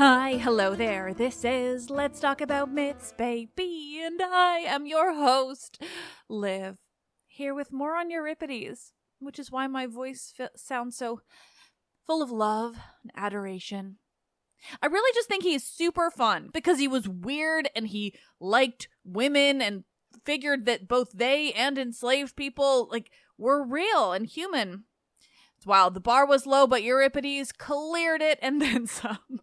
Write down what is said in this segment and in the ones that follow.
Hi, hello there. This is Let's Talk About Myths, baby, and I am your host, Liv, here with more on Euripides, which is why my voice sounds so full of love and adoration. I really just think he's super fun because he was weird and he liked women and figured that both they and enslaved people were real and human. It's wild. The bar was low, but Euripides cleared it and then some.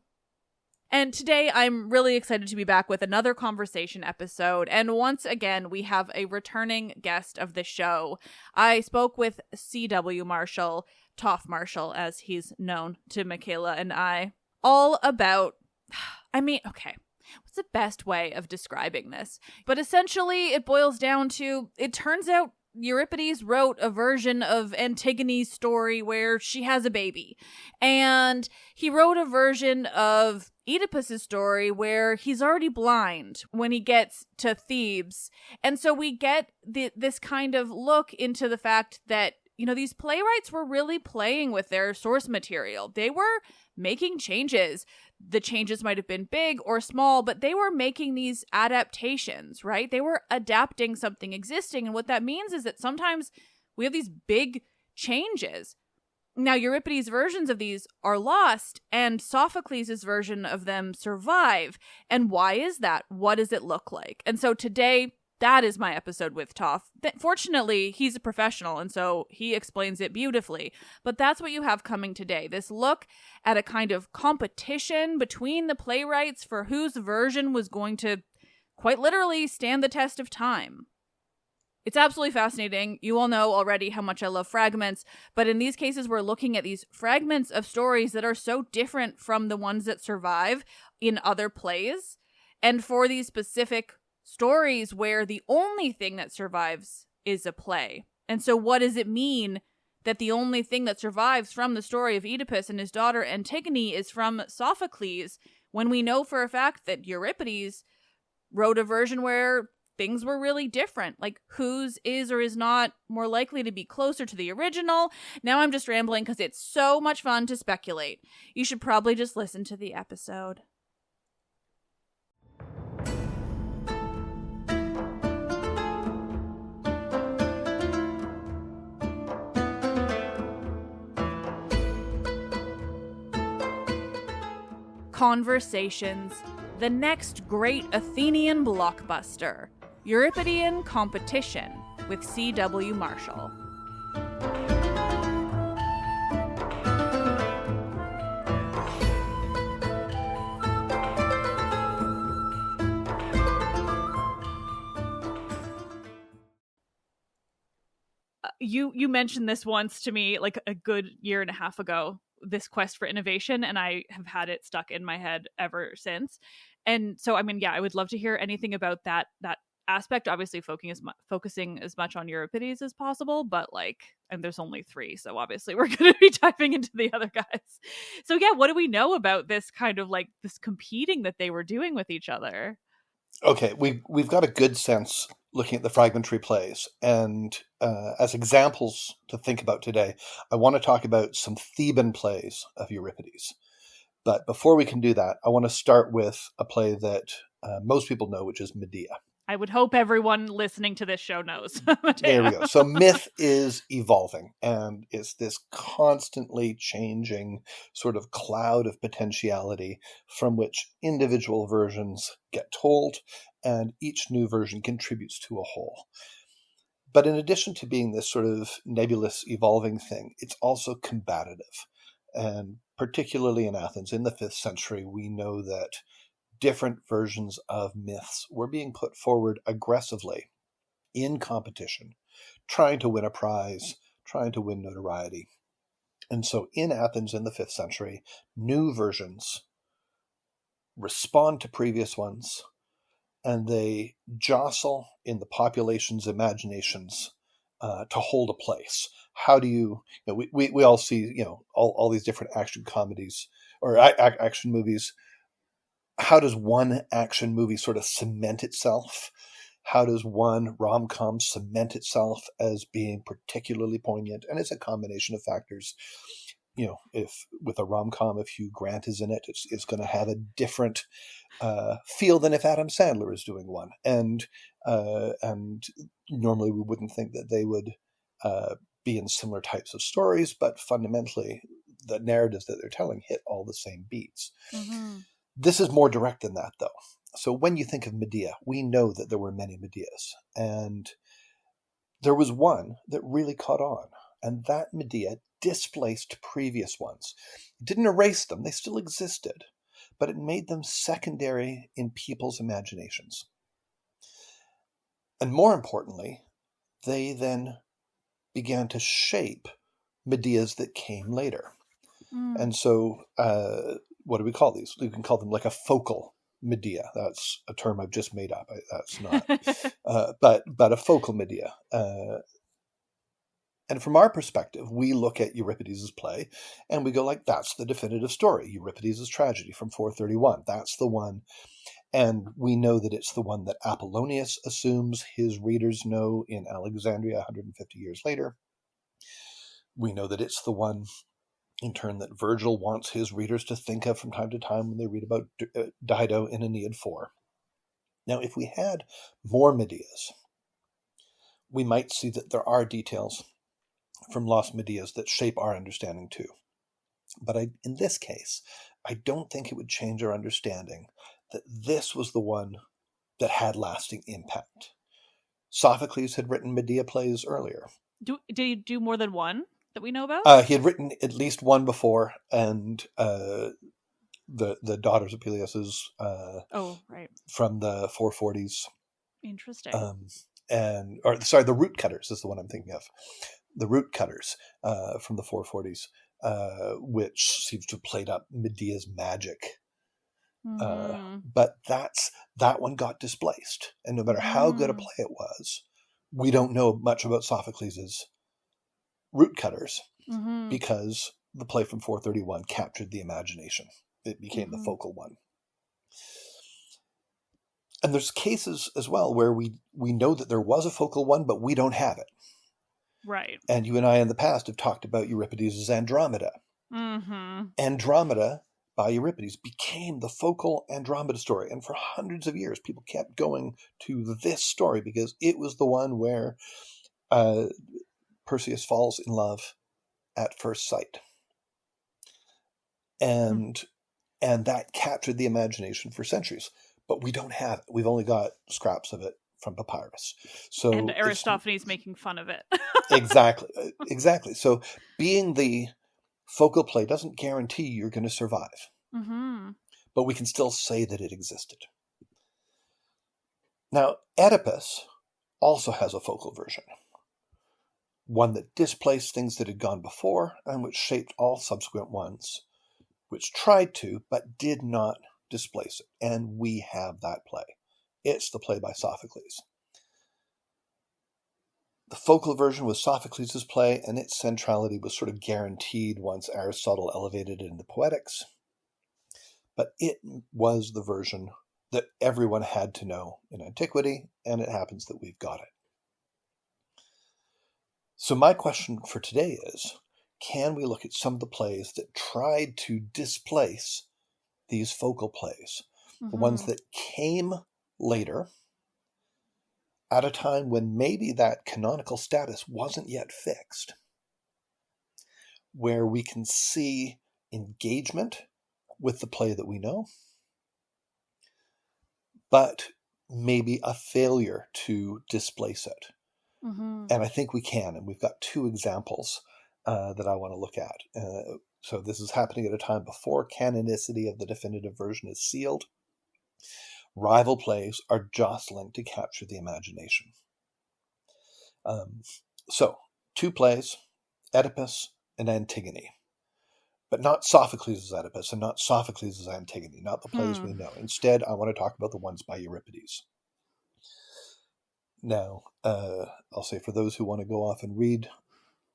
And today I'm really excited to be back with another conversation episode. And once again, we have a returning guest of the show. I spoke with C.W. Marshall, Toph Marshall, as he's known to Michaela and I, all about, what's the best way of describing this? But essentially, it boils down to, it turns out Euripides wrote a version of Antigone's story where she has a baby. And he wrote a version of Oedipus's story where he's already blind when he gets to Thebes. And so we get this kind of look into the fact that, these playwrights were really playing with their source material. They were making changes. The changes might have been big or small, but they were making these adaptations, right? They were adapting something existing. And what that means is that sometimes we have these big changes. Now, Euripides' versions of these are lost, and Sophocles' version of them survive. And why is that? What does it look like? And so today, that is my episode with Toph. Fortunately, he's a professional, and so he explains it beautifully. But that's what you have coming today. This look at a kind of competition between the playwrights for whose version was going to quite literally stand the test of time. It's absolutely fascinating. You all know already how much I love fragments, but in these cases, we're looking at these fragments of stories that are so different from the ones that survive in other plays. And for these specific stories where the only thing that survives is a play. And so what does it mean that the only thing that survives from the story of Oedipus and his daughter Antigone is from Sophocles, when we know for a fact that Euripides wrote a version where things were really different, like whose is or is not more likely to be closer to the original? Now I'm just rambling because it's so much fun to speculate. You should probably just listen to the episode. Conversations, the next great Athenian blockbuster, Euripidean competition with C.W. Marshall. You mentioned this once to me like a good year and a half ago, this quest for innovation, and I have had it stuck in my head ever since. And so, I would love to hear anything about that aspect, obviously focusing as much on Euripides as possible, but and there's only 3, so obviously we're going to be diving into the other guys. So yeah, what do we know about this kind of this competing that they were doing with each other? Okay, we've got a good sense looking at the fragmentary plays, and as examples to think about today, I want to talk about some Theban plays of Euripides. But before we can do that, I want to start with a play that most people know, which is Medea. I would hope everyone listening to this show knows. There we go. So myth is evolving, and it's this constantly changing sort of cloud of potentiality from which individual versions get told, and each new version contributes to a whole. But in addition to being this sort of nebulous evolving thing, it's also combative. And particularly in Athens in the 5th century, we know that different versions of myths were being put forward aggressively in competition, trying to win a prize, trying to win notoriety. And so in Athens in the 5th century, new versions respond to previous ones, and they jostle in the population's imaginations to hold a place. How do we all see, all these different action comedies or action movies. How does one action movie sort of cement itself? How does one rom-com cement itself as being particularly poignant? And it's a combination of factors. if with a rom-com, if Hugh Grant is in it, it's going to have a different feel than if Adam Sandler is doing one. And normally we wouldn't think that they would be in similar types of stories, but fundamentally the narratives that they're telling hit all the same beats. Mm-hmm. This is more direct than that, though. So when you think of Medea, we know that there were many Medeas, and there was one that really caught on, and that Medea displaced previous ones. It didn't erase them, they still existed, but it made them secondary in people's imaginations. And more importantly, they then began to shape Medeas that came later. And so what do we call these? We can call them like a focal Medea. That's a term I've just made up. That's not. But a focal Medea. And from our perspective, we look at Euripides' play and we go like, that's the definitive story. Euripides' tragedy from 431. That's the one. And we know that it's the one that Apollonius assumes his readers know in Alexandria 150 years later. We know that it's the one, in turn, that Virgil wants his readers to think of from time to time when they read about Dido in Aeneid 4. Now, if we had more Medeas, we might see that there are details from lost Medeas that shape our understanding too. But in this case, I don't think it would change our understanding that this was the one that had lasting impact. Sophocles had written Medea plays earlier. Did he do more than one that we know about? He had written at least one before, and the Daughters of Peleus's right, from the 440s. Interesting. The Root Cutters is the one I'm thinking of. The Root Cutters from the 440s, which seems to have played up Medea's magic. But that one got displaced, and no matter how good a play it was, we don't know much about Sophocles' Root Cutters because the play from 431 captured the imagination. It became the focal one. And there's cases as well where we know that there was a focal one, but we don't have it. Right. And you and I in the past have talked about Euripides' Andromeda. Andromeda by Euripides became the focal Andromeda story. And for hundreds of years, people kept going to this story because it was the one where Perseus falls in love at first sight. And that captured the imagination for centuries. But we don't have it. We've only got scraps of it from papyrus. So and Aristophanes making fun of it. Exactly. So being the focal play doesn't guarantee you're going to survive. But we can still say that it existed. Now, Oedipus also has a focal version. One that displaced things that had gone before and which shaped all subsequent ones, which tried to, but did not displace it. And we have that play. It's the play by Sophocles. The focal version was Sophocles' play, and its centrality was sort of guaranteed once Aristotle elevated it into Poetics. But it was the version that everyone had to know in antiquity, and it happens that we've got it. So my question for today is, can we look at some of the plays that tried to displace these focal plays, the ones that came later, at a time when maybe that canonical status wasn't yet fixed, where we can see engagement with the play that we know, but maybe a failure to displace it. And I think we can, and we've got two examples that I want to look at. So this is happening at a time before canonicity of the definitive version is sealed. Rival plays are jostling to capture the imagination. So, two plays, Oedipus and Antigone. But not Sophocles' Oedipus and not Sophocles' Antigone, not the plays we know. Instead, I want to talk about the ones by Euripides. Now, I'll say for those who want to go off and read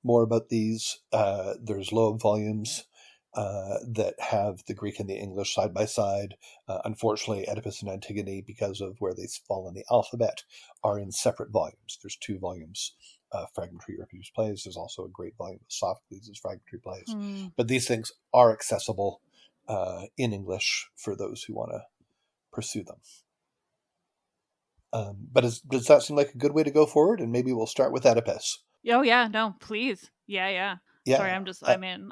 more about these, there's Loeb volumes that have the Greek and the English side by side. Unfortunately, Oedipus and Antigone, because of where they fall in the alphabet, are in separate volumes. There's 2 volumes fragmentary Euripides plays. There's also a great volume of Sophocles' fragmentary plays. Hmm. But these things are accessible in English for those who want to pursue them. But does that seem like a good way to go forward? And maybe we'll start with Oedipus. Oh, yeah. No, please. Yeah. Sorry, I'm in.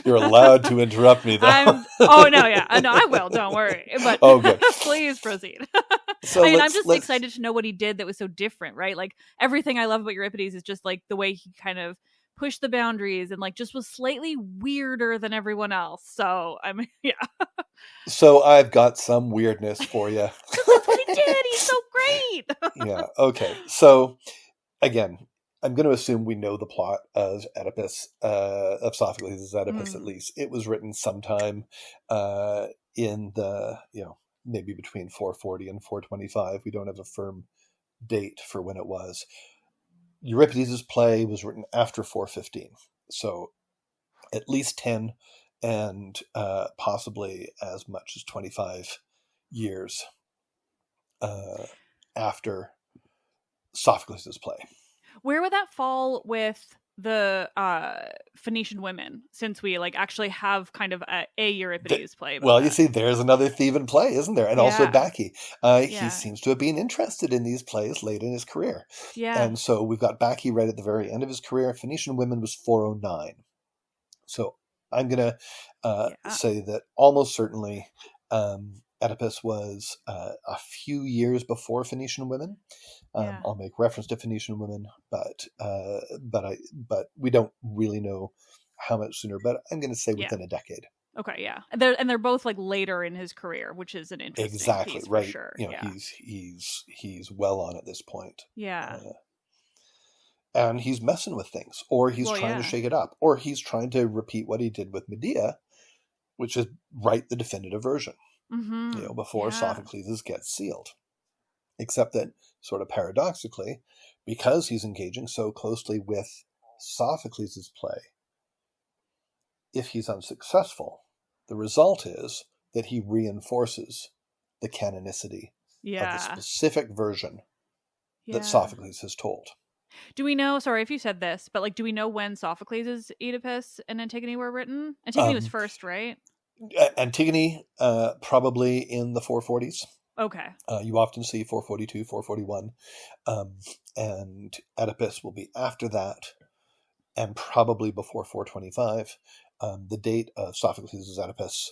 You're allowed to interrupt me, though. Oh, no, yeah. No, I will. Don't worry. But oh, good. Please proceed. So I mean, I'm just excited to know what he did that was so different, right? Like, everything I love about Euripides is just, like, the way he kind of pushed the boundaries and, like, just was slightly weirder than everyone else. So, I mean, yeah. So I've got some weirdness for you. That's what he did. He's so great. Yeah. Okay. So, again, I'm going to assume we know the plot of Oedipus, of Sophocles' Oedipus, at least. It was written sometime in the, maybe between 440 and 425. We don't have a firm date for when it was. Euripides' play was written after 415. So at least 10 and possibly as much as 25 years after Sophocles' play. Where would that fall with the Phoenician women, since we actually have kind of a Euripides play? Well, you see, there's another Theban play, isn't there? And also Bacchae. He seems to have been interested in these plays late in his career. Yeah. And so we've got Bacchae right at the very end of his career. Phoenician Women was 409. So I'm going to say that almost certainly Oedipus was a few years before Phoenician Women. I'll make reference to Phoenician Women, but we don't really know how much sooner. But I'm going to say within a decade. Okay, yeah, they're both later in his career, which is an interesting piece, right. For sure. He's well on at this point. Yeah. And he's messing with things, or he's trying to shake it up, or he's trying to repeat what he did with Medea, which is write the definitive version, before Sophocles gets sealed. Except that, sort of paradoxically, because he's engaging so closely with Sophocles' play, if he's unsuccessful, the result is that he reinforces the canonicity of the specific version that Sophocles has told. Do we know, sorry if you said this, but do we know when Sophocles' Oedipus and Antigone were written? Antigone was first, right? Antigone, probably in the 440s. Okay. You often see 442, 441. And Oedipus will be after that, and probably before 425. The date of Sophocles' Oedipus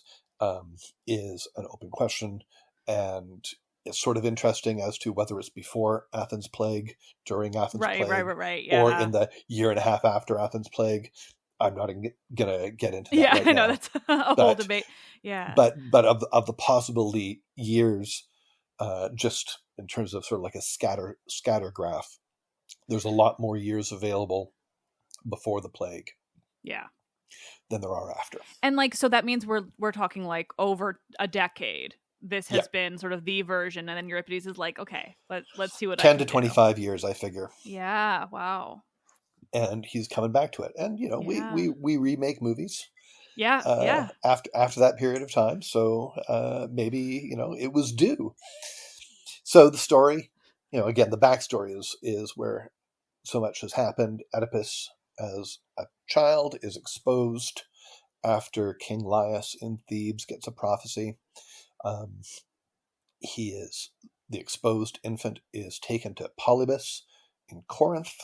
is an open question, and it's sort of interesting as to whether it's before Athens Plague, during Athens Plague, right, or in the year and a half after Athens Plague. I'm not going to get into that. Yeah, right I know now. that's a whole debate. Yeah, but of the possible years, just in terms of sort of like a scatter graph, there's a lot more years available before the plague. Yeah. Than there are after. And so that means we're talking over a decade. This has been sort of the version, and then Euripides is okay, let's see what 10 to 25 years, I figure. Yeah, wow. And he's coming back to it. And we remake movies. Yeah. After that period of time, so maybe it was due. So the story, again, the backstory is where so much has happened. Oedipus, as a child, is exposed after King Laius in Thebes gets a prophecy. The exposed infant is taken to Polybus in Corinth.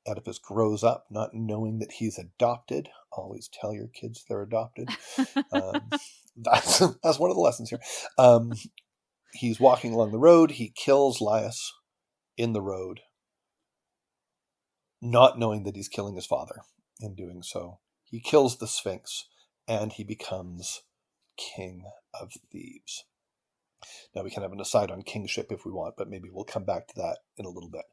Oedipus grows up not knowing that he's adopted. Always tell your kids they're adopted. That's one of the lessons here. He's walking along the road. He kills Laius in the road, not knowing that he's killing his father. In doing so, he kills the Sphinx, and he becomes king of Thebes. Now, we can have an aside on kingship if we want, but maybe we'll come back to that in a little bit.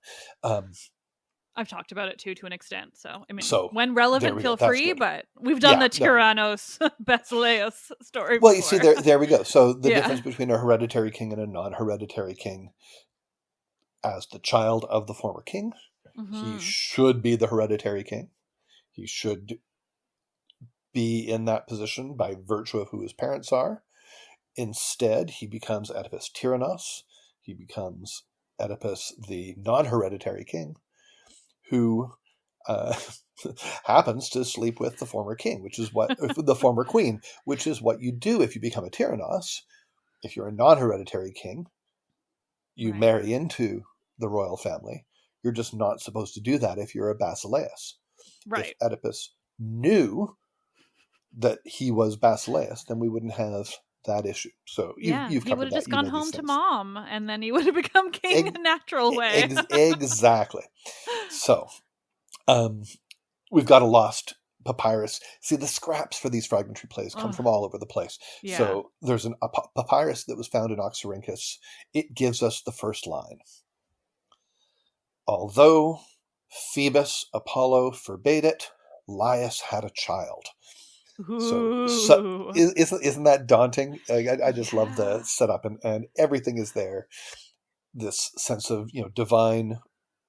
I've talked about it too, to an extent. So, I mean, so, when relevant, feel free, but we've done the Tyrannos Basileus story before. Well, you see, there we go. So the difference between a hereditary king and a non-hereditary king: as the child of the former king, he should be the hereditary king. He should be in that position by virtue of who his parents are. Instead, he becomes Oedipus Tyrannos. He becomes Oedipus, the non-hereditary king, who happens to sleep with the former king, the former queen, which is what you do if you become a tyrannos. If you're a non-hereditary king, you marry into the royal family. You're just not supposed to do that if you're a basileus. Right. If Oedipus knew that he was basileus, then we wouldn't have that issue. So you've covered that. He would have just gone home to mom, and then he would have become king a natural way. Exactly. So we've got a lost papyrus. See, the scraps for these fragmentary plays come from all over the place. Yeah. So there's a papyrus that was found in Oxyrhynchus. It gives us the first line. Although Phoebus Apollo forbade it, Laius had a child. So isn't that daunting? I just love the setup, and everything is there. This sense of divine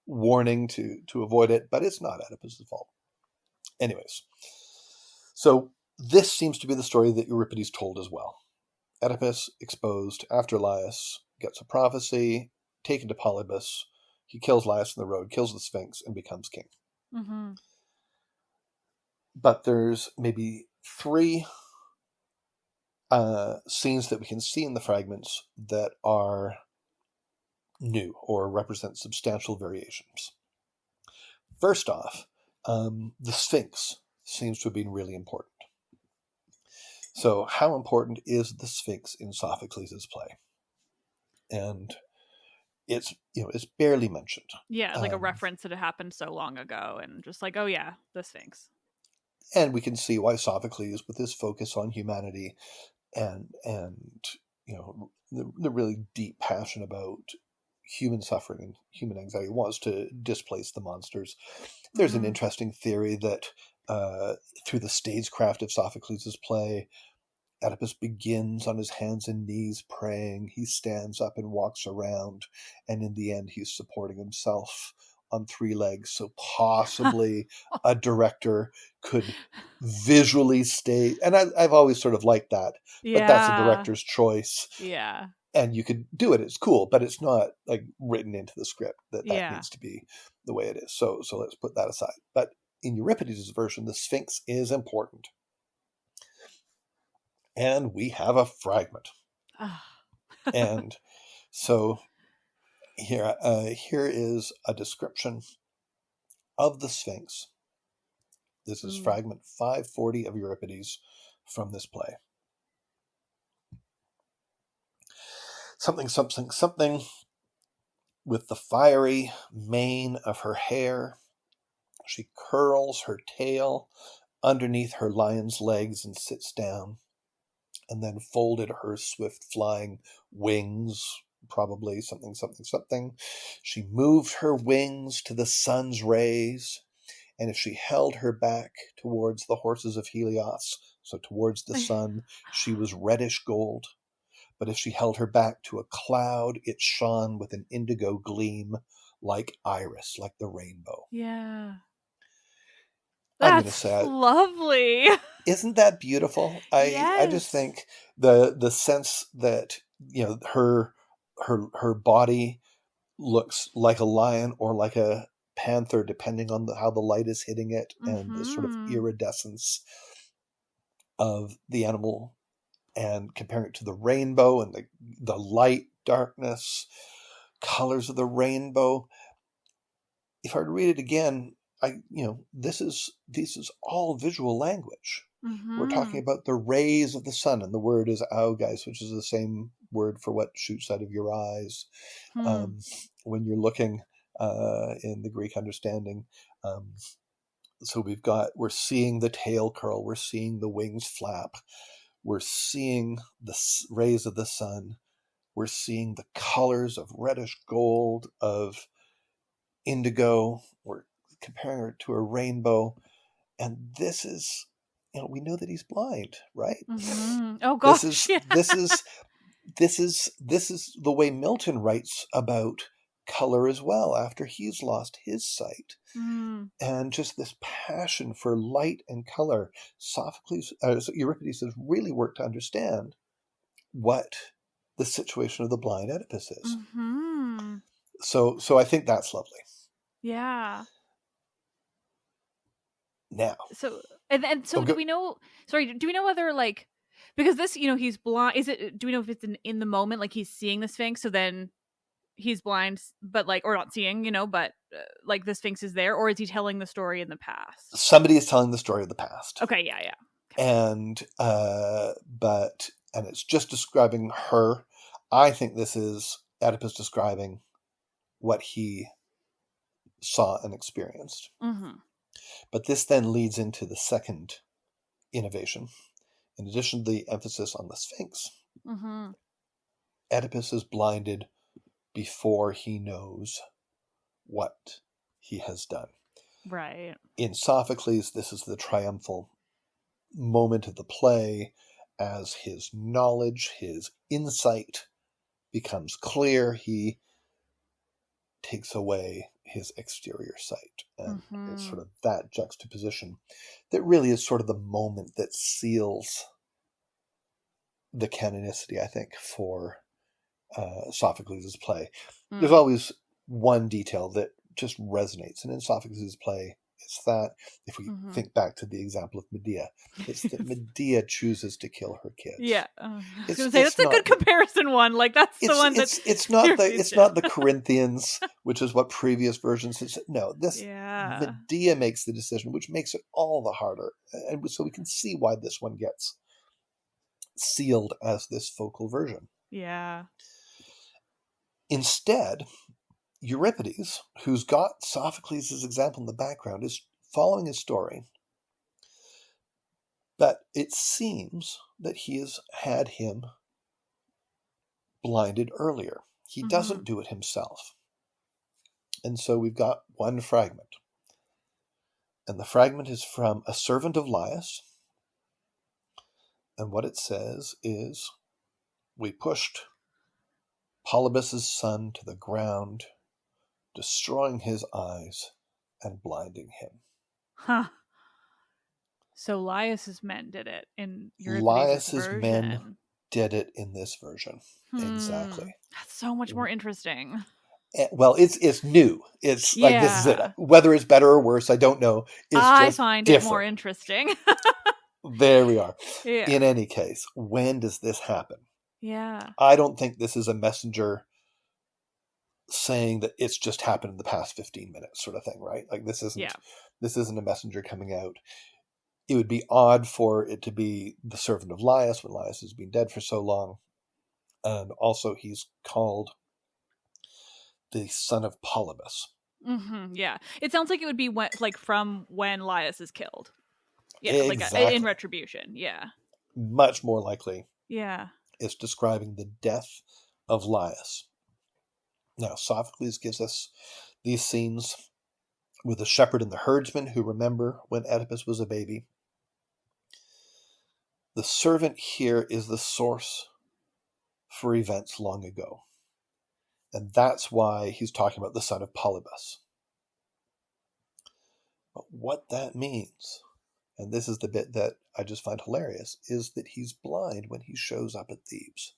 warning to avoid it, but it's not Oedipus' fault. Anyways, so this seems to be the story that Euripides told as well. Oedipus, exposed after Laius, gets a prophecy, taken to Polybus. He kills Laius on the road, kills the Sphinx, and becomes king. Mm-hmm. But there's maybe 3 scenes that we can see in the fragments that are new or represent substantial variations. First off, the Sphinx seems to have been really important. So how important is the Sphinx in Sophocles' play? And it's barely mentioned. Yeah, like a reference that it happened so long ago, and just like, oh yeah, the Sphinx. And we can see why Sophocles, with his focus on humanity and the really deep passion about human suffering and human anxiety, wants to displace the monsters. There's an interesting theory that through the stagecraft of Sophocles' play, Oedipus begins on his hands and knees praying. He stands up and walks around, and in the end he's supporting himself on 3 legs. So possibly a director could visually stage, and I've always sort of liked that, but that's a director's choice. Yeah. And you could do it. It's cool, but it's not like written into the script that needs to be the way it is. So let's put that aside. But in Euripides' version, the Sphinx is important. And we have a fragment. And so here is a description of the Sphinx. This is fragment 540 of Euripides from this play. Something, something, something with the fiery mane of her hair. She curls her tail underneath her lion's legs and sits down, and then folded her swift flying wings, probably something, something, something. She moved her wings to the sun's rays, and if she held her back towards the horses of Helios, so towards the sun, she was reddish gold. But if she held her back to a cloud, it shone with an indigo gleam, like iris, like the rainbow. Yeah. That's lovely. Isn't that beautiful? I just think the sense that her body looks like a lion or like a panther, depending on how the light is hitting it, and the sort of iridescence of the animal, and comparing it to the rainbow and the light, darkness, colors of the rainbow. If I were to read it again, this is all visual language. We're talking about the rays of the sun, and the word is augais, which is the same word for what shoots out of your eyes. When you're looking in the Greek understanding. So we're seeing the tail curl, we're seeing the wings flap, we're seeing the rays of the sun, we're seeing the colors of reddish gold, of indigo, we're comparing her to a rainbow, and this is, we know that he's blind, right? Oh gosh, this is the way Milton writes about color as well, after he's lost his sight. And just this passion for light and color. Euripides has really worked to understand what the situation of the blind Oedipus is. So I think that's lovely. Yeah. Now, so so do we know? Sorry, do we know whether like because this he's blind? Is it? Do we know if it's in the moment like he's seeing the Sphinx, so then he's blind, but like or not seeing, but like the Sphinx is there, or is he telling the story in the past? somebody is telling the story of the past. Okay, yeah. And and it's just describing her. I think this is Oedipus describing what he saw and experienced. Mm-hmm. But this then leads into the second innovation. In addition to the emphasis on the Sphinx, Mm-hmm. Oedipus is blinded before he knows what he has done. Right. In Sophocles, this is the triumphal moment of the play as his knowledge, his insight becomes clear. He takes away his exterior sight. And it's sort of that juxtaposition that really is sort of the moment that seals the canonicity, I think, for Sophocles' play. There's always one detail that just resonates, and in Sophocles' play, it's that, if we think back to the example of Medea, it's that Medea chooses to kill her kids. Yeah, I was going to say that's a good comparison one. Like that's the one that it's not the Corinthians, which is what previous versions had said. No, Medea makes the decision, which makes it all the harder, and so we can see why this one gets sealed as this focal version. Yeah. Instead, Euripides, who's got Sophocles' example in the background, is following his story, but it seems that he has had him blinded earlier. He doesn't do it himself. And so we've got one fragment. And the fragment is from a servant of Laius. And what it says is, "We pushed Polybus' son to the ground, destroying his eyes and blinding him." Huh. So Laius's men did it in Euripides' Laius's version. men did it in this version. Exactly. That's so much more interesting. Well, it's new. It's like, this is it. Whether it's better or worse, I don't know. I find it more interesting. There we are. Yeah. In any case, when does this happen? Yeah. I don't think this is a messenger saying that it's just happened in the past 15 minutes sort of thing, right? Like this isn't a messenger coming out. It would be odd for it to be the servant of Laius when Laius has been dead for so long. And also he's called the son of Polybus. Yeah. It sounds like it would be from when Laius is killed. Yeah, exactly. Like in Retribution. Yeah. Much more likely. Yeah. It's describing the death of Laius. Now, Sophocles gives us these scenes with the shepherd and the herdsman who remember when Oedipus was a baby. The servant here is the source for events long ago. And that's why he's talking about the son of Polybus. But what that means, and this is the bit that I just find hilarious, is that he's blind when he shows up at Thebes.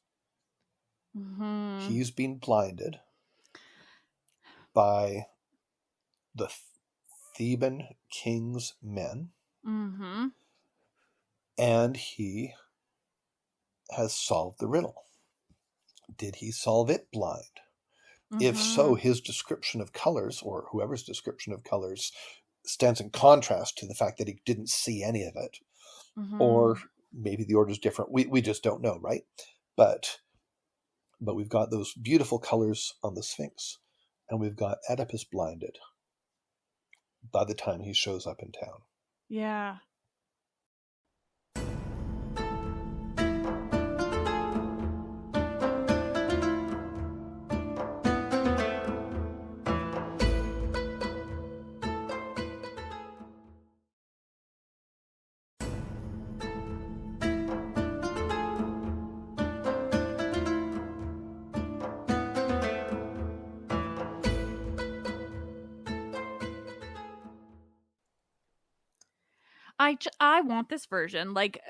He's been blinded by the Theban king's men, and he has solved the riddle. Did he solve it blind? If so, his description of colors, or whoever's description of colors, stands in contrast to the fact that he didn't see any of it. Or maybe the order's different. We just don't know, right? But we've got those beautiful colors on the Sphinx, and we've got Oedipus blinded by the time he shows up in town. Yeah. I want this version. Like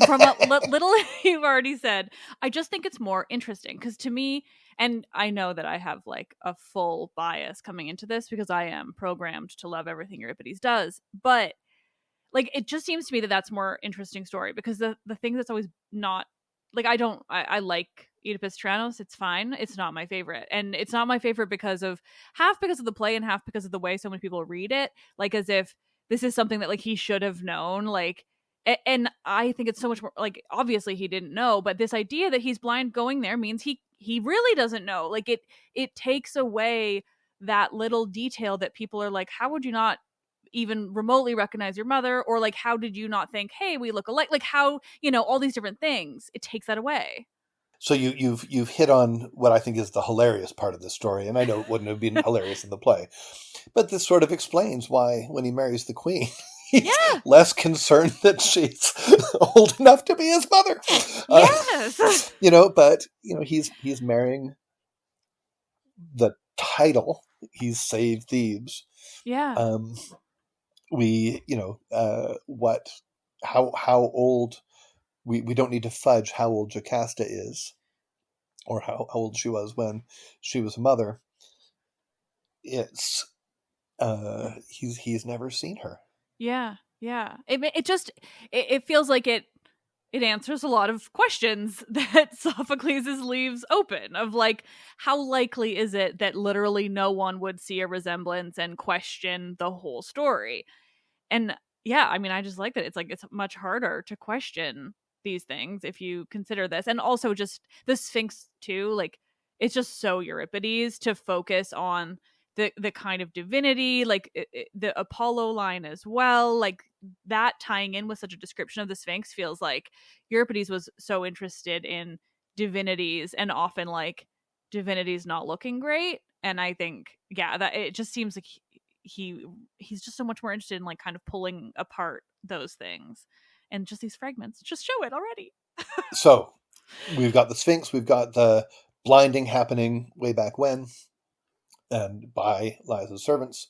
from a little you've already said, I just think it's more interesting because to me, And I know that I have like a full bias coming into this because I am programmed to love everything Euripides does. But like, it just seems to me that that's more interesting story, because the thing that's always not like, I like Oedipus Tyrannos. It's fine. It's not my favorite. And it's not my favorite because of the play and half because of the way so many people read it. Like, as if this is something that like he should have known. Like, and I think it's so much more like, obviously he didn't know, but this idea that he's blind going there means he really doesn't know. Like, it takes away that little detail that people are like, how would you not even remotely recognize your mother? Or like, how did you not think, hey, we look alike? Like, how, all these different things, it takes that away. So you've hit on what I think is the hilarious part of the story, and I know it wouldn't have been hilarious in the play, but this sort of explains why when he marries the queen, he's less concerned that she's old enough to be his mother. Yes. But he's marrying the title. He's saved Thebes. Yeah. How old, we don't need to fudge how old Jocasta is, or how old she was when she was a mother. It's he's never seen her. Yeah. It feels like it answers a lot of questions that Sophocles leaves open, of like, how likely is it that literally no one would see a resemblance and question the whole story? And yeah, I mean, I just like that it's like, it's much harder to question these things if you consider this. And also just the Sphinx too, like, it's just so Euripides to focus on the kind of divinity, like the Apollo line as well, like that tying in with such a description of the Sphinx feels like Euripides was so interested in divinities, and often like divinities not looking great. And I think, yeah, that it just seems like he's just so much more interested in like kind of pulling apart those things, and just these fragments just show it already. So we've got the Sphinx, we've got the blinding happening way back when, and by Liza's servants.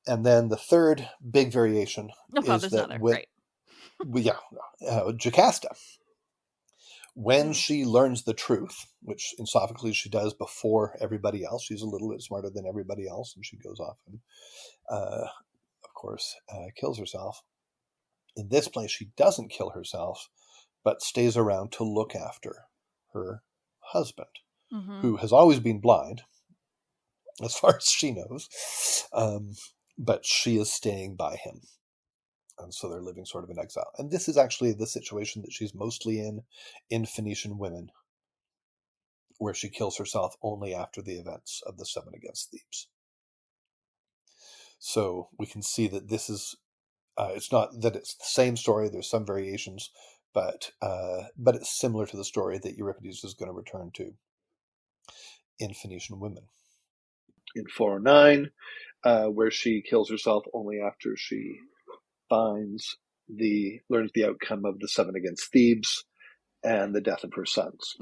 And then the third big variation is that Jocasta, when she learns the truth, which in Sophocles she does before everybody else, she's a little bit smarter than everybody else, and she goes off and, of course, kills herself. In this play, she doesn't kill herself, but stays around to look after her husband, who has always been blind, as far as she knows, but she is staying by him. And so they're living sort of in exile. And this is actually the situation that she's mostly in Phoenician Women, where she kills herself only after the events of the 7 against Thebes. So we can see that this is, it's not that it's the same story, there's some variations, but it's similar to the story that Euripides is going to return to in Phoenician Women. In 409, where she kills herself only after she learns the outcome of the 7 against Thebes and the death of her sons.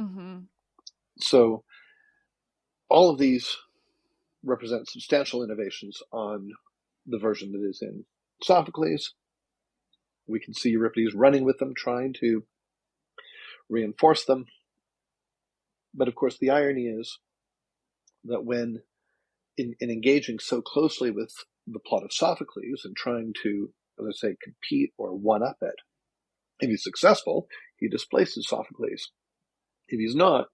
So all of these represent substantial innovations on the version that is in Sophocles. We can see Euripides running with them, trying to reinforce them. But of course, the irony is that when in engaging so closely with the plot of Sophocles and trying to, let's say, compete or one-up it, if he's successful, he displaces Sophocles. If he's not,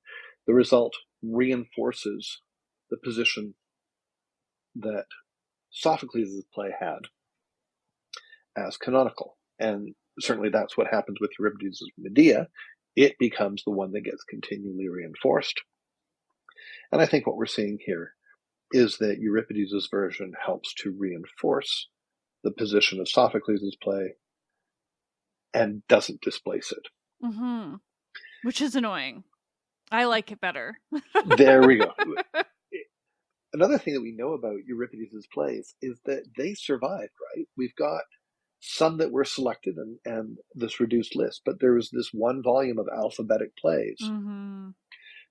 the result reinforces the position that Sophocles' play had as canonical. And certainly that's what happens with Euripides' Medea. It becomes the one that gets continually reinforced. And I think what we're seeing here is that Euripides' version helps to reinforce the position of Sophocles' play and doesn't displace it. Which is annoying. I like it better. There we go. Another thing that we know about Euripides' plays is that they survived, right? We've got some that were selected and this reduced list, but there was this one volume of alphabetic plays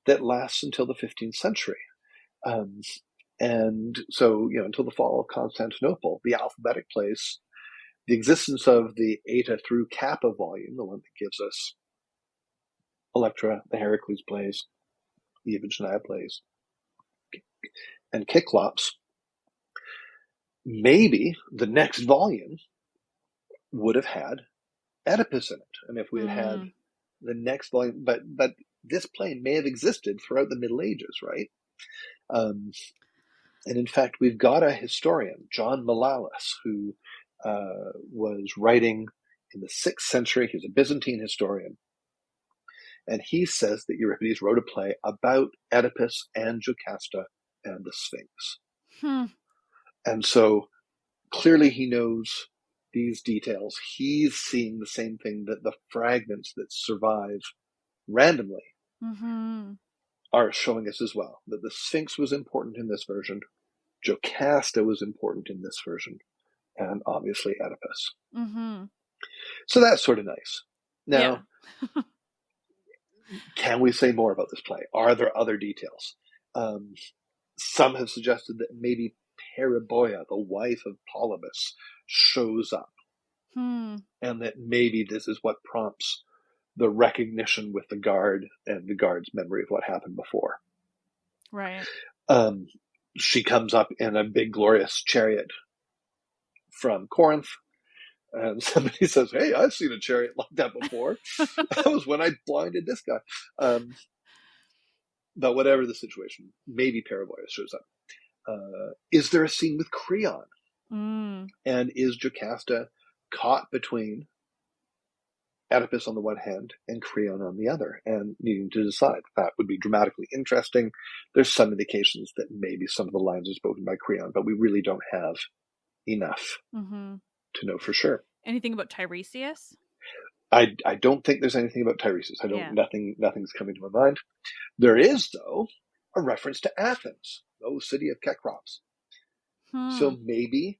that lasts until the 15th century. And so, until the fall of Constantinople, the alphabetic plays, the existence of the Eta through Kappa volume, the one that gives us Electra, the Heracles plays, the Iphigenia plays and Cyclops, maybe the next volume would have had Oedipus in it. And if we had had the next volume, but this play may have existed throughout the Middle Ages, right? And in fact, we've got a historian, John Malalas, who was writing in the 6th century. He's a Byzantine historian. And he says that Euripides wrote a play about Oedipus and Jocasta and the Sphinx. And so clearly he knows these details. He's seeing the same thing that the fragments that survive randomly are showing us as well, that the Sphinx was important in this version, Jocasta was important in this version, and obviously Oedipus. So that's sort of nice. Now, can we say more about this play? Are there other details? Some have suggested that maybe Periboia, the wife of Polybus, shows up. And that maybe this is what prompts the recognition with the guard and the guard's memory of what happened before. Right. She comes up in a big, glorious chariot from Corinth. And somebody says, hey, I've seen a chariot like that before. That was when I blinded this guy. But whatever the situation, maybe Periboia shows up. Is there a scene with Creon? And is Jocasta caught between Oedipus on the one hand and Creon on the other, and needing to decide? That would be dramatically interesting. There's some indications that maybe some of the lines are spoken by Creon, but we really don't have enough to know for sure. Anything about Tiresias? I don't think there's anything about Tiresias. Nothing's coming to my mind. There is, though, a reference to Athens, the city of Cecrops. So maybe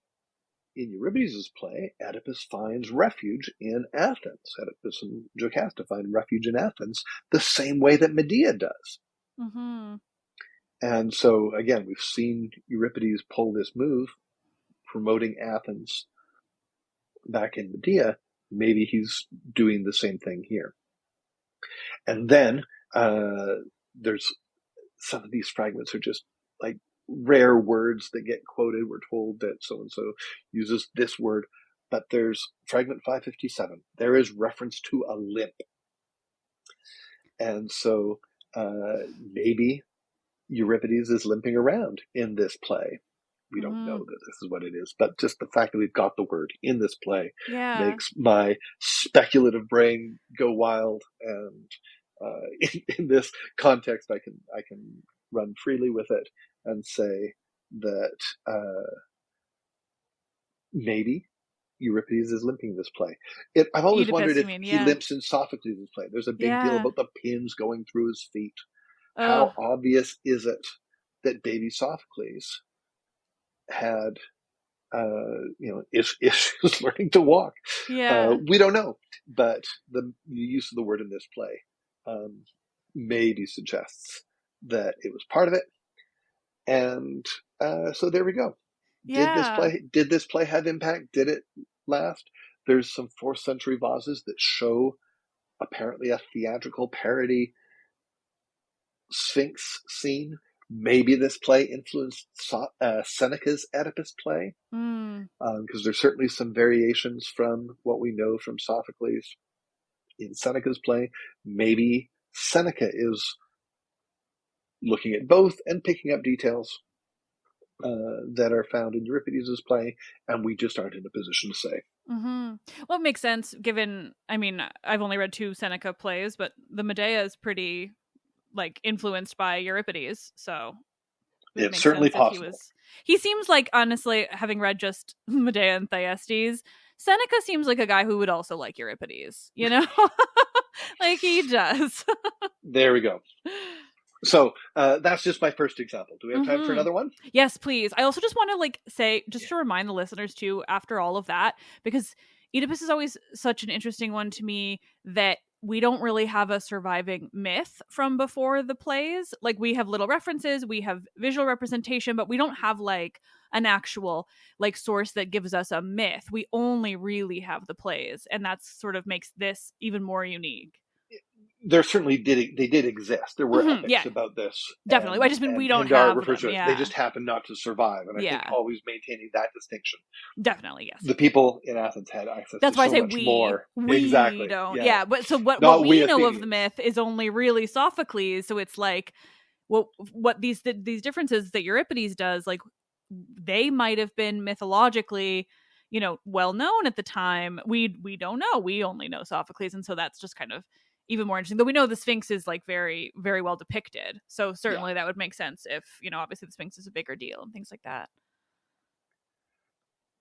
in Euripides' play, Oedipus finds refuge in Athens. Oedipus and Jocasta find refuge in Athens the same way that Medea does. And so, again, we've seen Euripides pull this move, promoting Athens back in Medea. Maybe he's doing the same thing here. And then there's some of these fragments are just like rare words that get quoted. We're told that so-and-so uses this word, but there's fragment 557. There is reference to a limp. And so maybe Euripides is limping around in this play. We don't know that this is what it is, but just the fact that we've got the word in this play makes my speculative brain go wild. And in this context, I can run freely with it and say that maybe Euripides is limping this play. I've always wondered if he limps in Sophocles' play. There's a big deal about the pins going through his feet. How obvious is it that baby Sophocles had issues learning to walk? We don't know, but the use of the word in this play maybe suggests that it was part of it. And so there we go. Did this play have impact? Did it last? There's some 4th century vases that show apparently a theatrical parody Sphinx scene. Maybe this play influenced Seneca's Oedipus play, because there's certainly some variations from what we know from Sophocles in Seneca's play. Maybe Seneca is looking at both and picking up details that are found in Euripides' play, and we just aren't in a position to say. Well, it makes sense given, I've only read 2 Seneca plays, but the Medea is pretty influenced by Euripides, so it's certainly possible. He seems like, honestly, having read just Medea and Thyestes, Seneca seems like a guy who would also like Euripides, like he does. There we go. So that's just my first example. Do we have time for another one? Yes, please. I also just want to say, just to remind the listeners too, after all of that, because Oedipus is always such an interesting one to me, that we don't really have a surviving myth from before the plays. We have little references, we have visual representation, but we don't have an actual source that gives us a myth. We only really have the plays, and that's sort of makes this even more unique. there certainly did exist. There were epics about this. Definitely. I just mean we don't Pindar have refers them. to it. They just happen not to survive. And I think Yeah. always maintaining that distinction. Definitely, yes. The people in Athens had access That's to why so I say much we, more. We exactly. don't. Yeah. But so what we know of the myth is only really Sophocles. So it's like, well, what these differences that Euripides does, like they might have been mythologically, you know, well known at the time. We don't know. We only know Sophocles, and so that's just kind of even more interesting. Though we know the Sphinx is like very, very well depicted. So certainly that would make sense if, you know, obviously the Sphinx is a bigger deal and things like that.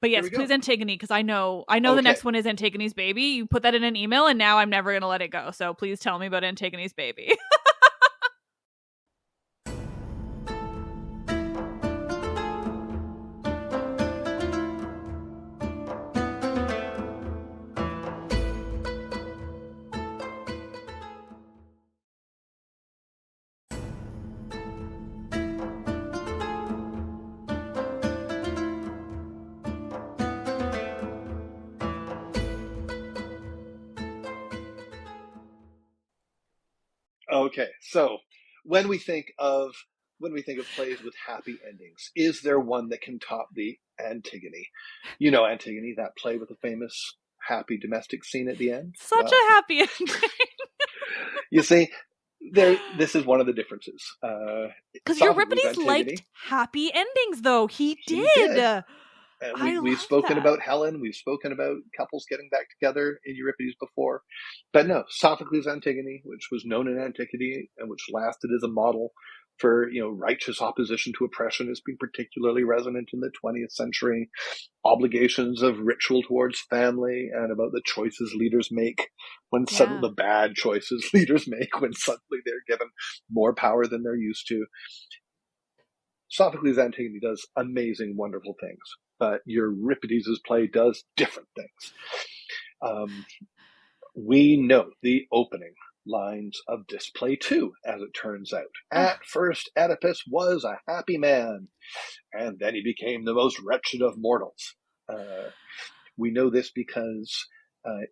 But yes, please Antigone, because I know the next one is Antigone's baby. You put that in an email and now I'm never going to let it go. So please tell me about Antigone's baby. Okay, so when we think of plays with happy endings, is there one that can top the Antigone? You know Antigone, that play with the famous happy domestic scene at the end. Such a happy ending. You see, this is one of the differences. Because Euripides liked happy endings, though. He did. And we've spoken about Helen. We've spoken about couples getting back together in Euripides before. But no, Sophocles' Antigone, which was known in antiquity and which lasted as a model for, you know, righteous opposition to oppression, has been particularly resonant in the 20th century. Obligations of ritual towards family and about the choices leaders make when the bad choices leaders make when suddenly they're given more power than they're used to. Sophocles' Antigone does amazing, wonderful things, but Euripides' play does different things. We know the opening lines of this play too, as it turns out. At first, Oedipus was a happy man, and then he became the most wretched of mortals. We know this because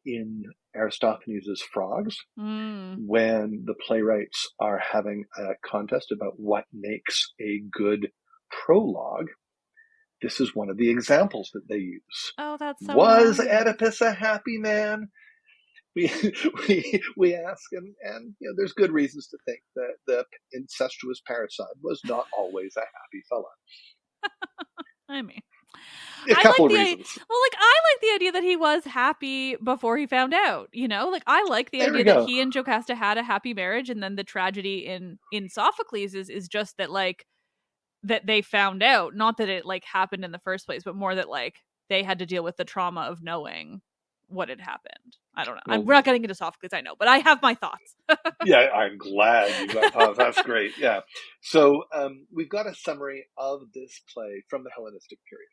in Aristophanes' Frogs, when the playwrights are having a contest about what makes a good prologue, this is one of the examples that they use. Oh, that's so Was nice. Oedipus a happy man? We ask, and you know, there's good reasons to think that the incestuous parricide was not always a happy fella. I mean, a couple of reasons. I like the idea that he was happy before he found out, you know? Like, I like the idea that he and Jocasta had a happy marriage, and then the tragedy in Sophocles is just that, like, that they found out, not that it, like, happened in the first place, but more that, like, they had to deal with the trauma of knowing what had happened. I don't know. Well, we're not getting into Sophocles, I know, but I have my thoughts. Yeah, I'm glad you got thoughts. That's great. Yeah. So we've got a summary of this play from the Hellenistic period.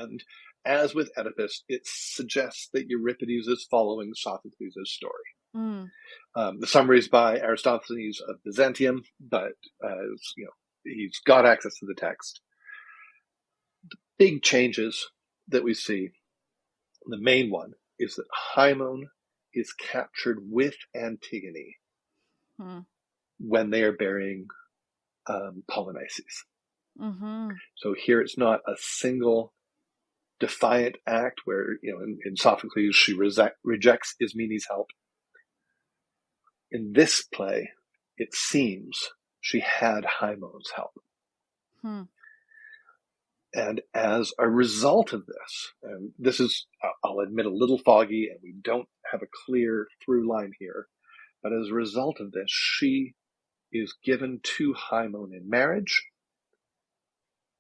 And as with Oedipus, it suggests that Euripides is following Sophocles' story. The summary is by Aristophanes of Byzantium, but you know, he's got access to the text. The big changes that we see, the main one is that Haemon is captured with Antigone when they are burying Polynices. So here it's not a single defiant act where, you know, in Sophocles she rejects Ismene's help. In this play, it seems she had Haemon's help. And as a result of this, and this is, I'll admit, a little foggy, and we don't have a clear through line here, but as a result of this, she is given to Haemon in marriage,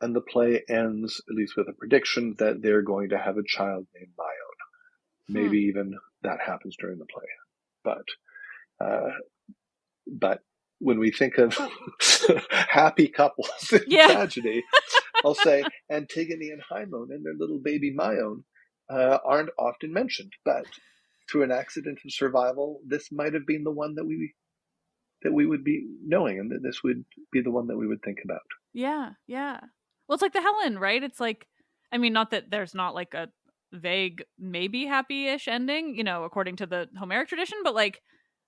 and the play ends, at least with a prediction, that they're going to have a child named Maon. Maybe even that happens during the play. But when we think of happy couples in tragedy, I'll say Antigone and Haemon and their little baby Maon aren't often mentioned, but through an accident of survival, this might have been the one that we would be knowing, and that this would be the one that we would think about. Yeah. Well, it's like the Helen, right? It's like, I mean, not that there's not like a vague, maybe happy-ish ending, you know, according to the Homeric tradition, but like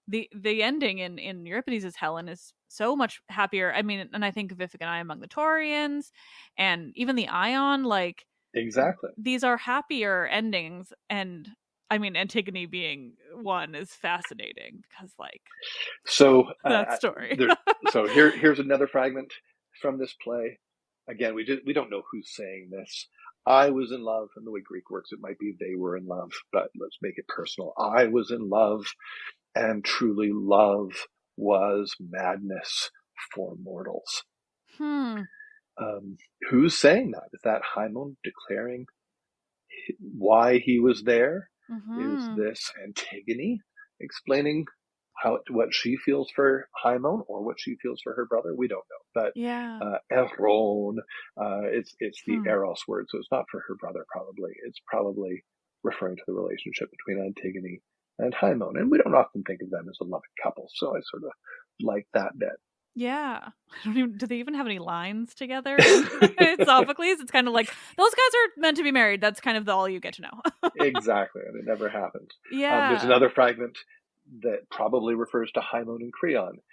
the ending in Euripides' Helen is so much happier. I mean, and I think of Iphigenia among the Taurians, and even the Ion. Like Exactly. these are happier endings, and I mean, Antigone being one is fascinating because like So that story. here's another fragment from this play. Again, we don't know who's saying this. I was in love, and the way Greek works, it might be they were in love, but let's make it personal. I was in love, and truly love was madness for mortals. Who's saying that? Is that Haemon declaring why he was there? Is this Antigone explaining what she feels for Haemon or what she feels for her brother? We don't know. But Eron, it's the Eros word, so it's not for her brother. Probably it's probably referring to the relationship between Antigone and Haemon, and we don't often think of them as a loving couple. So I sort of like that bit. Yeah. Do they even have any lines together? It's Sophocles. It's kind of like, those guys are meant to be married. That's kind of all you get to know. Exactly. And it never happened. Yeah. There's another fragment that probably refers to Haemon and Creon.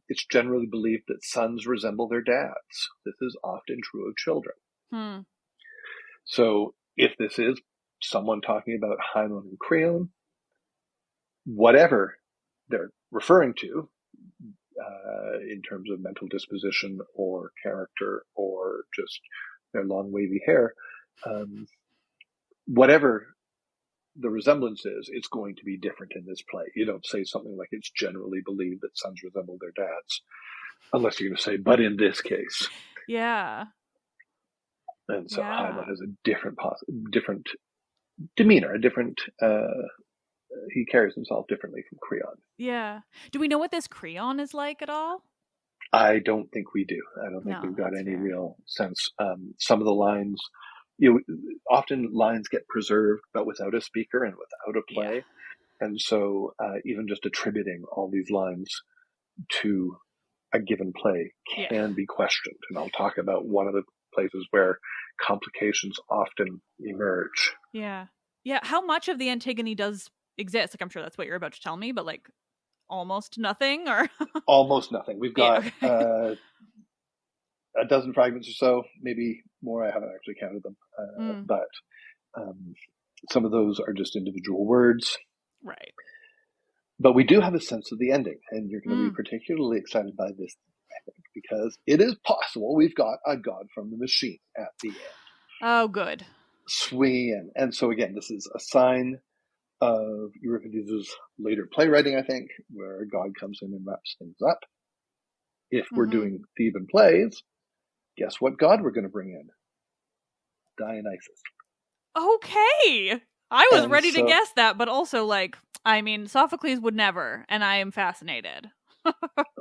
It's generally believed that sons resemble their dads. This is often true of children. So if this is someone talking about Haemon and Creon, whatever they're referring to, in terms of mental disposition or character or just their long wavy hair, whatever the resemblance is, it's going to be different in this play. You don't say something like it's generally believed that sons resemble their dads, unless you're going to say, but in this case. Yeah. And so Haemon has a different demeanor, a different... he carries himself differently from Creon. Yeah. Do we know what this Creon is like at all? I don't think we do. I don't think we've got any real sense. Some of the lines, often lines get preserved, but without a speaker and without a play. Yeah. And so even just attributing all these lines to a given play can be questioned. And I'll talk about one of the places where complications often emerge. Yeah. Yeah. How much of the Antigone does exist? Like, I'm sure that's what you're about to tell me, but like almost nothing, or almost nothing. We've got a dozen fragments or so, maybe more. I haven't actually counted them, but some of those are just individual words. Right. But we do have a sense of the ending, and you're going to be particularly excited by this, I think, because it is possible we've got a god from the machine at the end. Oh, good. Swinging in. And so again, this is a sign of Euripides' later playwriting, I think, where God comes in and wraps things up. If we're doing Theban plays, guess what god we're going to bring in? Dionysus. Okay. I was ready to guess that, but also, like, I mean, Sophocles would never, and I am fascinated.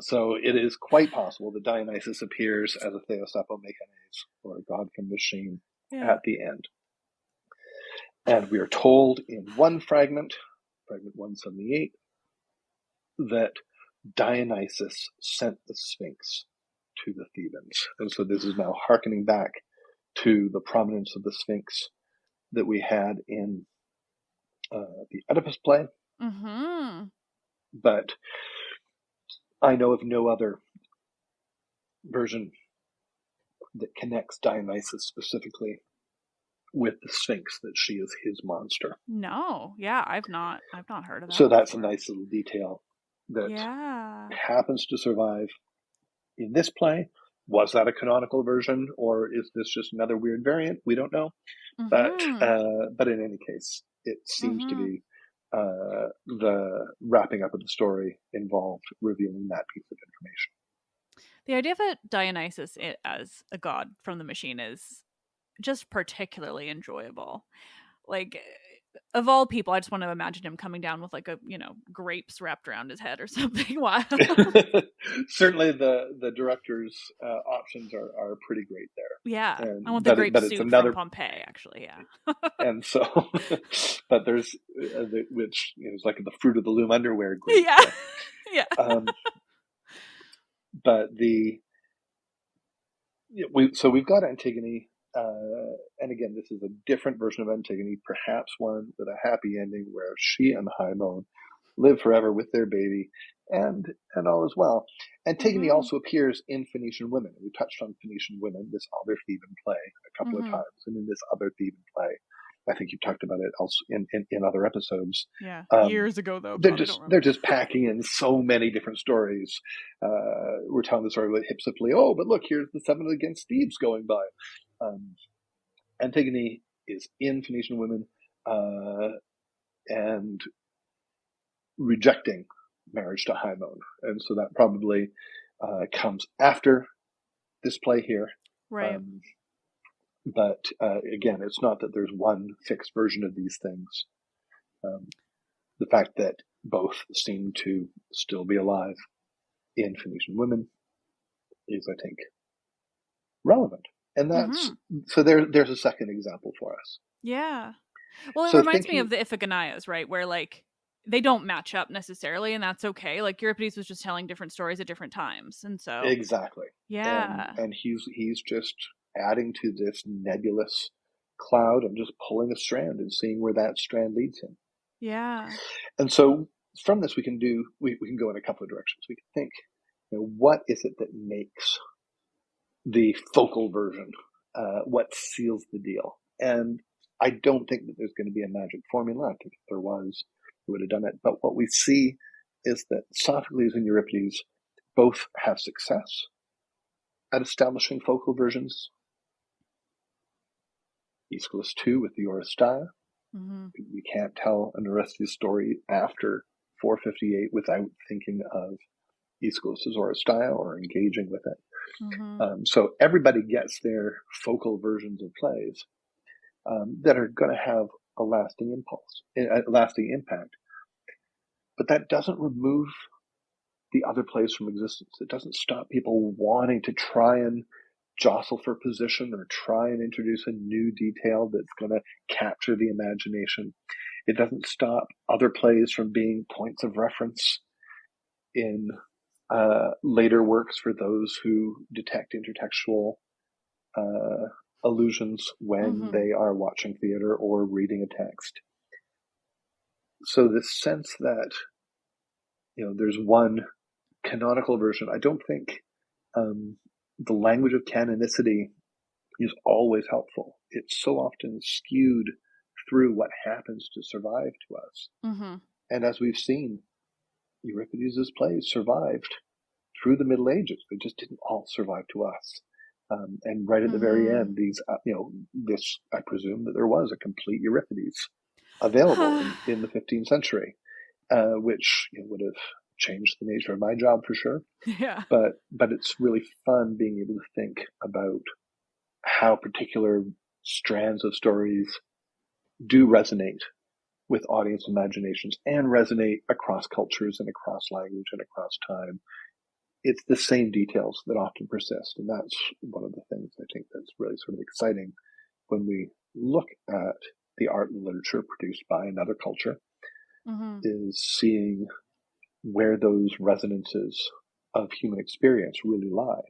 So it is quite possible that Dionysus appears as a Theos Apomechanes, or a god from the machine, at the end. And we are told in one fragment 178, that Dionysus sent the Sphinx to the Thebans. And so this is now hearkening back to the prominence of the Sphinx that we had in the Oedipus play. But I know of no other version that connects Dionysus specifically with the Sphinx, that she is his monster. No, yeah, I've not heard of that. So that's a nice little detail that happens to survive in this play. Was that a canonical version, or is this just another weird variant? We don't know. But in any case, it seems to be the wrapping up of the story involved revealing that piece of information. The idea of Dionysus as a god from the machine is just particularly enjoyable. Like, of all people, I just want to imagine him coming down with like grapes wrapped around his head or something wild. Certainly the director's options are pretty great there. Yeah. I want the grape suit from Pompeii, actually. Yeah. And so, but there's which is like the Fruit of the Loom underwear grape. Yeah. Yeah. But we've got Antigone. And again, this is a different version of Antigone, perhaps one with a happy ending where she and Haemon live forever with their baby, and all is well. Antigone also appears in Phoenician Women. We touched on Phoenician Women, this other Theban play, a couple of times, and in this other Theban play, I think you've talked about it also in other episodes. Yeah, years ago though. They're just packing in so many different stories. We're telling the story with Hypsipyle. Oh, but look, here's the 7 against Thebes going by. Antigone is in Phoenician Women and rejecting marriage to Haemon, and so that probably comes after this play here. Right. But again, it's not that there's one fixed version of these things. The fact that both seem to still be alive in Phoenician Women is, I think, relevant. And that's so there's a second example for us. Yeah. Well, it reminds me of the Iphigenias, right? Where like they don't match up necessarily, and that's okay. Like Euripides was just telling different stories at different times, and so exactly. Yeah. And he's just adding to this nebulous cloud and just pulling a strand and seeing where that strand leads him. Yeah. And so from this we can go in a couple of directions. We can think, what is it that makes the focal version? What seals the deal? And I don't think that there's going to be a magic formula. I think if there was, we would have done it. But what we see is that Sophocles and Euripides both have success at establishing focal versions. Aeschylus too with the Oresteia. You can't tell an Orestes story after 458 without thinking of Aeschylus' Oresteia or engaging with it. So everybody gets their focal versions of plays that are going to have a lasting impulse, a lasting impact. But that doesn't remove the other plays from existence. It doesn't stop people wanting to try and jostle for position or try and introduce a new detail that's going to capture the imagination. It doesn't stop other plays from being points of reference in later works for those who detect intertextual allusions when they are watching theater or reading a text. So this sense that there's one canonical version, I don't think the language of canonicity is always helpful. It's so often skewed through what happens to survive to us. And as we've seen, Euripides' plays survived through the Middle Ages. They just didn't all survive to us. And right at the very end, these, this, I presume that there was a complete Euripides available in the 15th century, which would have changed the nature of my job for sure. Yeah. But it's really fun being able to think about how particular strands of stories do resonate with audience imaginations and resonate across cultures and across language and across time. It's the same details that often persist. And that's one of the things I think that's really sort of exciting when we look at the art and literature produced by another culture, is seeing where those resonances of human experience really lie.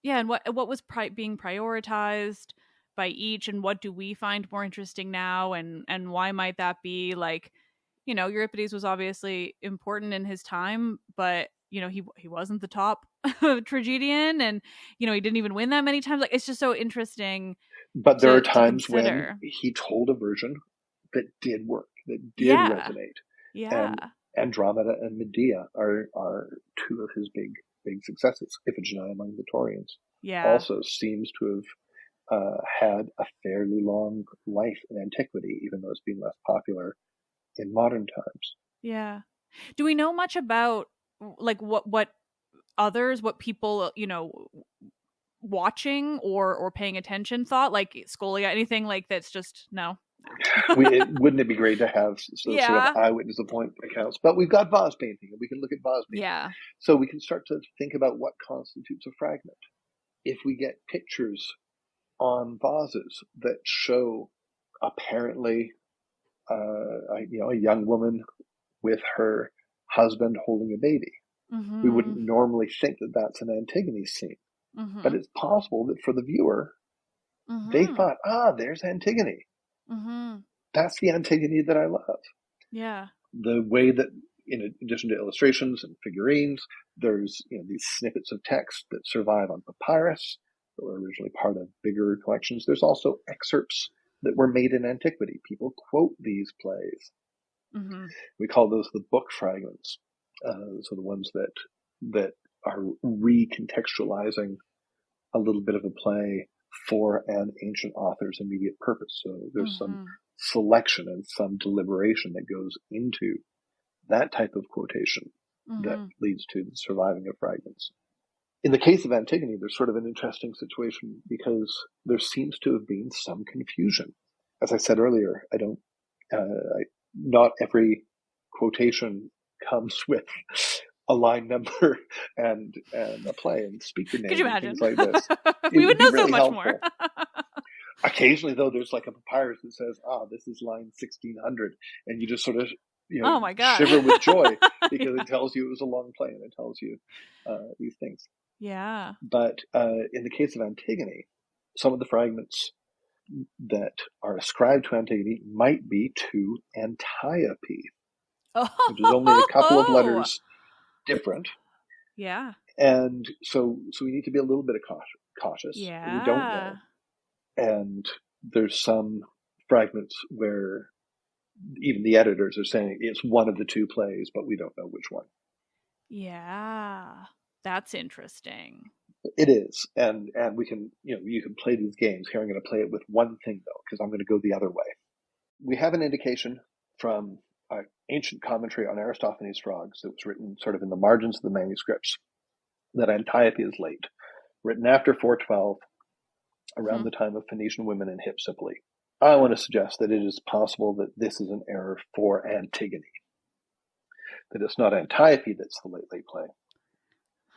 Yeah, and what was being prioritized by each, and what do we find more interesting now, and why might that be? Like, Euripides was obviously important in his time, but he wasn't the top tragedian, and he didn't even win that many times. Like, it's just so interesting. But there are times when he told a version that did work, that did resonate. Yeah. And Andromeda and Medea are two of his big successes. Iphigenia among the Taurians also seems to have had a fairly long life in antiquity, even though it's been less popular in modern times. Yeah. Do we know much about like what people watching or paying attention thought, like Scholia, anything like that's just no? Wouldn't it be great to have sort of eyewitness accounts? But we've got vase painting, and we can look at vase painting. Yeah. So we can start to think about what constitutes a fragment. If we get pictures on vases that show apparently a young woman with her husband holding a baby, we wouldn't normally think that that's an Antigone scene. But it's possible that for the viewer, they thought, there's Antigone. That's the Antigone that I love. Yeah. The way that, in addition to illustrations and figurines, there's these snippets of text that survive on papyrus that were originally part of bigger collections. There's also excerpts that were made in antiquity. People quote these plays. Mm-hmm. We call those the book fragments. So the ones that are recontextualizing a little bit of a play for an ancient author's immediate purpose. So there's some selection and some deliberation that goes into that type of quotation that leads to the surviving of fragments. In the case of Antigone, there's sort of an interesting situation because there seems to have been some confusion. As I said earlier, not every quotation comes with a line number and a play and speaker name. Could you imagine? And things like this. We would know really so much helpful. more. Occasionally, though, there's like a papyrus that says, this is line 1600. And you just sort of oh my God. shiver with joy because it tells you it was a long play and it tells you these things. Yeah. But in the case of Antigone, some of the fragments that are ascribed to Antigone might be to Antiope, which is only a couple of letters different. Yeah. And so we need to be a little bit cautious. Yeah. We don't know. And there's some fragments where even the editors are saying it's one of the two plays, but we don't know which one. Yeah. That's interesting. It is. And we can, you can play these games. Here I'm going to play it with one thing, though, because I'm going to go the other way. We have an indication from an ancient commentary on Aristophanes' frogs that was written sort of in the margins of the manuscripts that Antiope is late, written after 412, around the time of Phoenician women in Hypsipyle. I want to suggest that it is possible that this is an error for Antigone, that it's not Antiope that's the late play.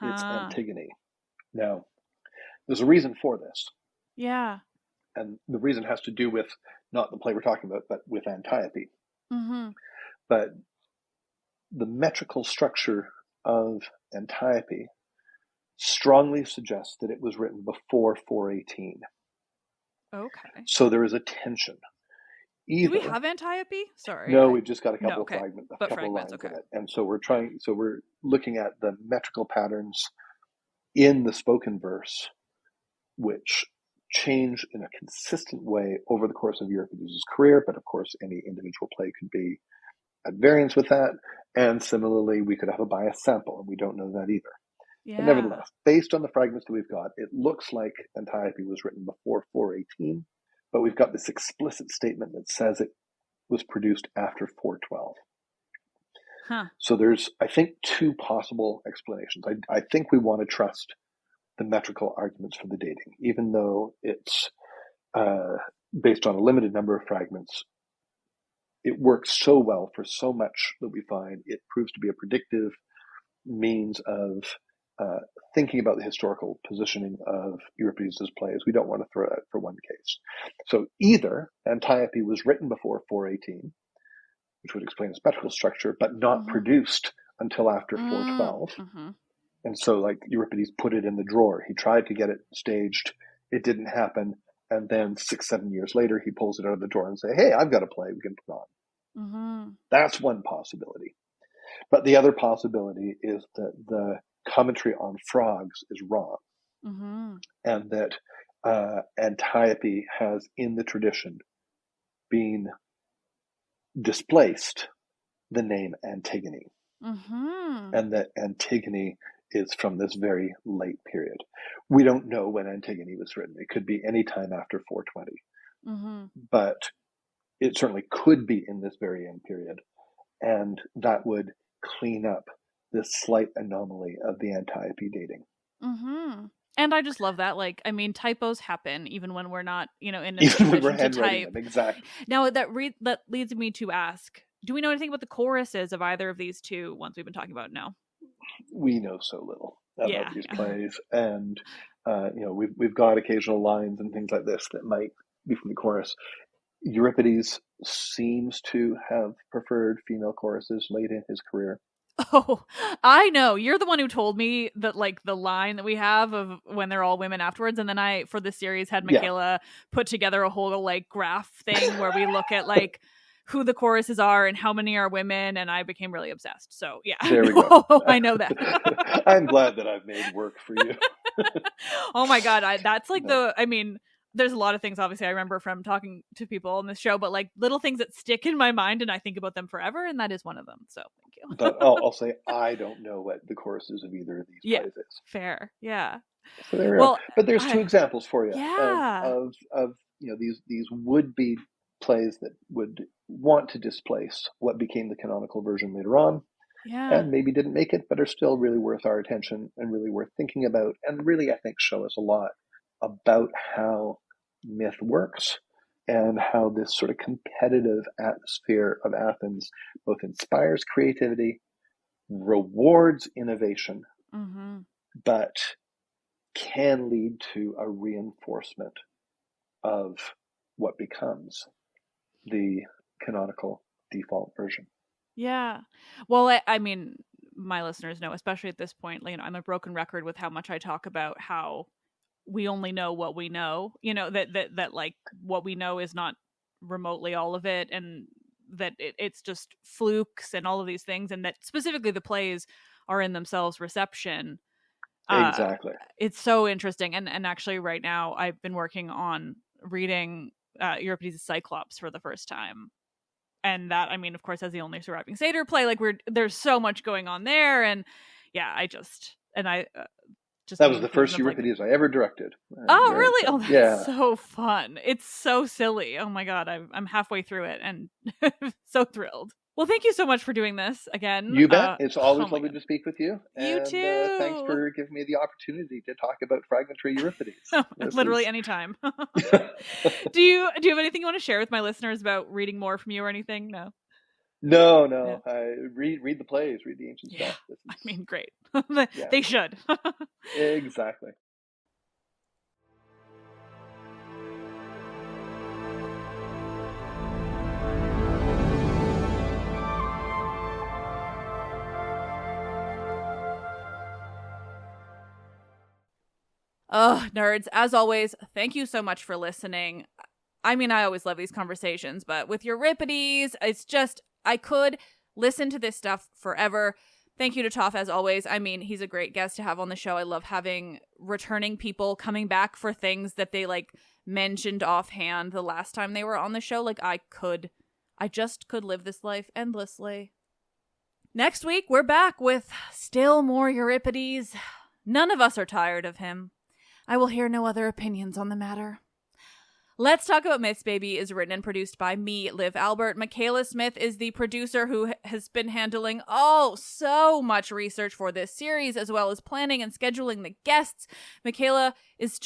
It's Antigone. Now, there's a reason for this. Yeah. And the reason has to do with not the play we're talking about, but with Antiope. Mm-hmm. But the metrical structure of Antiope strongly suggests that it was written before 418. Okay. So there is a tension. Do we have Antiope? Sorry. No, we've just got a couple of fragments, lines okay. in it. And so we're looking at the metrical patterns in the spoken verse, which change in a consistent way over the course of Euripides' career, but of course any individual play could be at variance with that. And similarly, we could have a biased sample, and we don't know that either. Yeah. But nevertheless, based on the fragments that we've got, it looks like Antiope was written before 418, but we've got this explicit statement that says it was produced after 412. So there's, I think, two possible explanations. I think we want to trust the metrical arguments for the dating, even though it's based on a limited number of fragments. It works so well for so much that we find it proves to be a predictive means of thinking about the historical positioning of Euripides' plays. We don't want to throw it out for one case. So either Antiope was written before 418, which would explain its metrical structure, but not produced until after 412. And so, like, Euripides put it in the drawer. He tried to get it staged. It didn't happen. And then 6-7 years later, he pulls it out of the drawer and say, hey, I've got a play we can put on. That's one possibility. But the other possibility is that the commentary on frogs is wrong. And that Antiope has, in the tradition, been displaced the name Antigone. And that Antigone is from this very late period. We don't know when Antigone was written. It could be any time after 420. But it certainly could be in this very end period. And that would clean up this slight anomaly of the Antiope dating. And I just love that. Like, I mean, typos happen even when we're not, in a even when we're position to type. Them, exactly. Now that leads me to ask, do we know anything about the choruses of either of these two ones we've been talking about? No. We know so little about these plays, and we've got occasional lines and things like this that might be from the chorus. Euripides seems to have preferred female choruses late in his career. Oh, I know. You're the one who told me that, like, the line that we have of when they're all women afterwards. And then I, for the series, had Michaela put together a whole, like, graph thing where we look at, like, who the choruses are and how many are women, and I became really obsessed. So yeah, There we go. I know that. I'm glad that I've made work for you. Oh my God, that's like No. there's a lot of things obviously I remember from talking to people on this show, but like little things that stick in my mind and I think about them forever, and that is one of them. So thank you. But I'll say I don't know what the choruses of either of these plays is. Fair. Yeah. So there we Well, are. But there's two examples for you yeah. of these would be plays that would want to displace what became the canonical version later on. Yeah. And maybe didn't make it, but are still really worth our attention and really worth thinking about, and really, I think, show us a lot about how myth works and how this sort of competitive atmosphere of Athens both inspires creativity, rewards innovation, but can lead to a reinforcement of what becomes the canonical default version. Yeah. Well, I mean, my listeners know, especially at this point, I'm a broken record with how much I talk about how we only know what we know, that like what we know is not remotely all of it, and that it's just flukes and all of these things, and that specifically the plays are in themselves reception. Exactly. It's so interesting. And actually right now I've been working on reading Euripides' Cyclops for the first time. And that, I mean, of course, as the only surviving satyr play, like there's so much going on there, and yeah, that was the first Euripides I ever directed. Oh, really? Oh, that's so fun! It's so silly. Oh my God, I'm halfway through it and so thrilled. Well, thank you so much for doing this again. You bet. It's always lovely to speak with you. You too. Thanks for giving me the opportunity to talk about fragmentary Euripides. Literally anytime. Do you have anything you want to share with my listeners about reading more from you or anything? No. No. Read the plays, read the ancient stuff. I mean, great. They should. Exactly. Oh, nerds, as always, thank you so much for listening. I mean, I always love these conversations, but with Euripides, it's just, I could listen to this stuff forever. Thank you to Toph, as always. I mean, he's a great guest to have on the show. I love having returning people coming back for things that they, like, mentioned offhand the last time they were on the show. Like, I just could live this life endlessly. Next week, we're back with still more Euripides. None of us are tired of him. I will hear no other opinions on the matter. Let's Talk About Myths, Baby is written and produced by me, Liv Albert. Michaela Smith is the producer who has been handling so much research for this series, as well as planning and scheduling the guests. Michaela is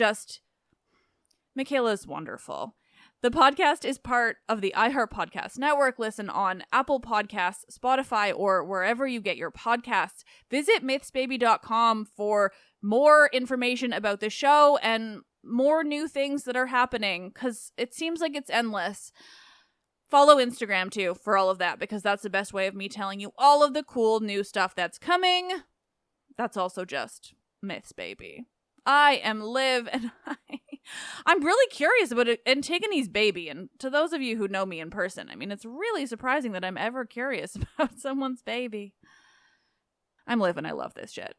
wonderful. The podcast is part of the iHeart Podcast Network. Listen on Apple Podcasts, Spotify, or wherever you get your podcasts. Visit mythsbaby.com for more information about the show and more new things that are happening, because it seems like it's endless. Follow Instagram too for all of that, because that's the best way of me telling you all of the cool new stuff that's coming. That's also just Myths, Baby. I am Liv, and I'm really curious about Antigone's baby. And to those of you who know me in person, I mean, it's really surprising that I'm ever curious about someone's baby. I'm Liv, and I love this shit.